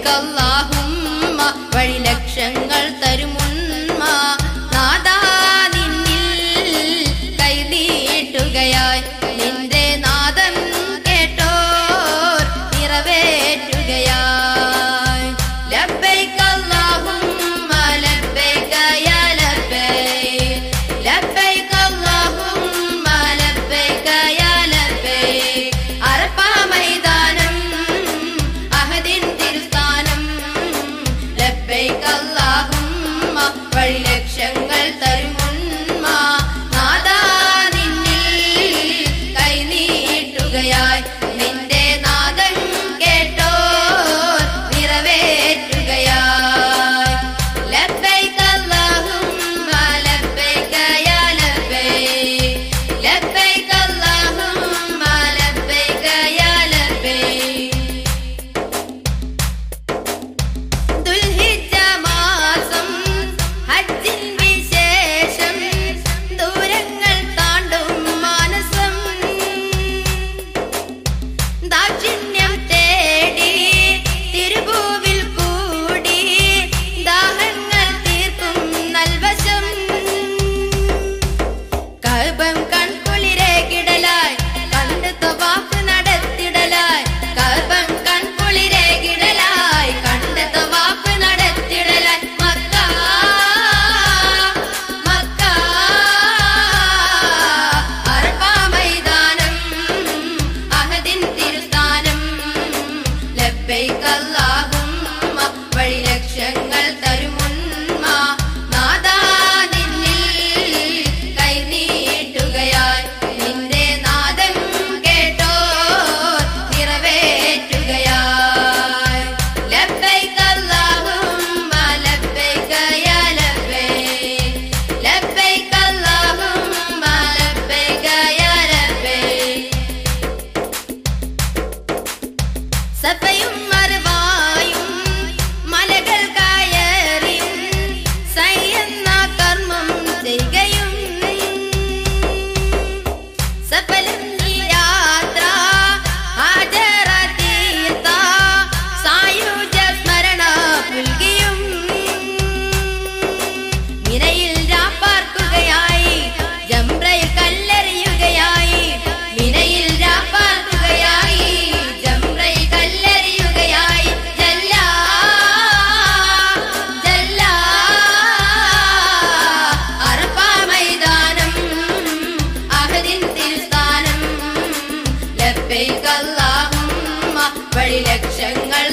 ലബ്ബൈകല്ലാഹുമ്മ വഴി ലക്ഷങ്ങൾ തരുമുന്മ നാദാ നിന്നിൽ കൈനീട്ടുകയായി നിന്റെ നാദം കേട്ടോർ നിറവേറ്റുകയായി ലബ്ബൈകല്ലാഹുമ്മ ലബ്ബൈക യാ ലബ്ബൈക് ലബ്ബൈകല്ലാഹുമ്മ ലബ്ബൈക യാ ലബ്ബൈക് അറഫ മൈതാനം അഹദിൻ തിരുസ്ഥാനം ലബ്ബൈകല്ലാഹുമ്മ വഴി ലക്ഷങ്ങൾ തരുമുന്മ നാദാ നിന്നിൽ കൈനീട്ടുകയായി നിന്റെ നാദം കേട്ടോർ നിറവേറ്റുകയായി ലബ്ബൈകല്ലാഹുമ്മ ലബ്ബൈക യാ ലബ്ബൈക് ലബ്ബൈകല്ലാഹുമ്മ ലബ്ബൈക യാ ലബ്ബൈക് ദുൽഹിജ്ജ മാസം ഹജ്ജിൻ വിശേഷം ദൂരങ്ങൾ താണ്ടും മാനസം ദാക്ഷിണ്യം തേടി തിരുഭൂവിൽ കൂടി ദാഹങ്ങൾ തീർക്കും നൽവശം കഅബം കൺകുളിരെ കിടലായി കണ്ട് തവാഫ് നടത്തിടലായി കഅബം കൺകുളിരെ കിടലായി കണ്ട് തവാഫ് നടത്തിടലായി മക്ക മക്ക അറഫ മൈതാനം അഹദിൻ തിരുസ്ഥാനം ലബ്ബൈകല്ലാഹുമ്മ വഴി ലക്ഷങ്ങൾ തരുമുന്മ നാദാ നിന്നിൽ കൈനീട്ടുകയായി നിന്റെ നാദം കേട്ടോർ നിറവേറ്റുകയായി ലബ്ബൈകല്ലാഹുമ്മ ലബ്ബൈക യാ ലബ്ബൈക് ലബ്ബൈകല്ലാഹുമ്മ ലബ്ബൈക യാ ലബ്ബൈക് സഫയും മർവായും മലകൾ കയറിയും സയ്യെന്ന കർമ്മം ചെയ്യുകയും സഫലം ഈ യാത്ര ഹാജറ തീർത്ത സായുജ സ്മരണ പുൽകിയും മിനയിൽ രാപ്പാർക്കുകയായി ജംറയിൽ കല്ലെറിയുകയായി മിനയിൽ രാപ്പാർക്കുകയായി ജംറയിൽ കല്ലെറിയുകയായി ജല്ല ജല്ല അറഫ മൈതാനം അഹദിൻ തിരുസ്ഥാനം ലബ്ബൈകല്ലാഹുമ്മ വഴി ലക്ഷങ്ങൾ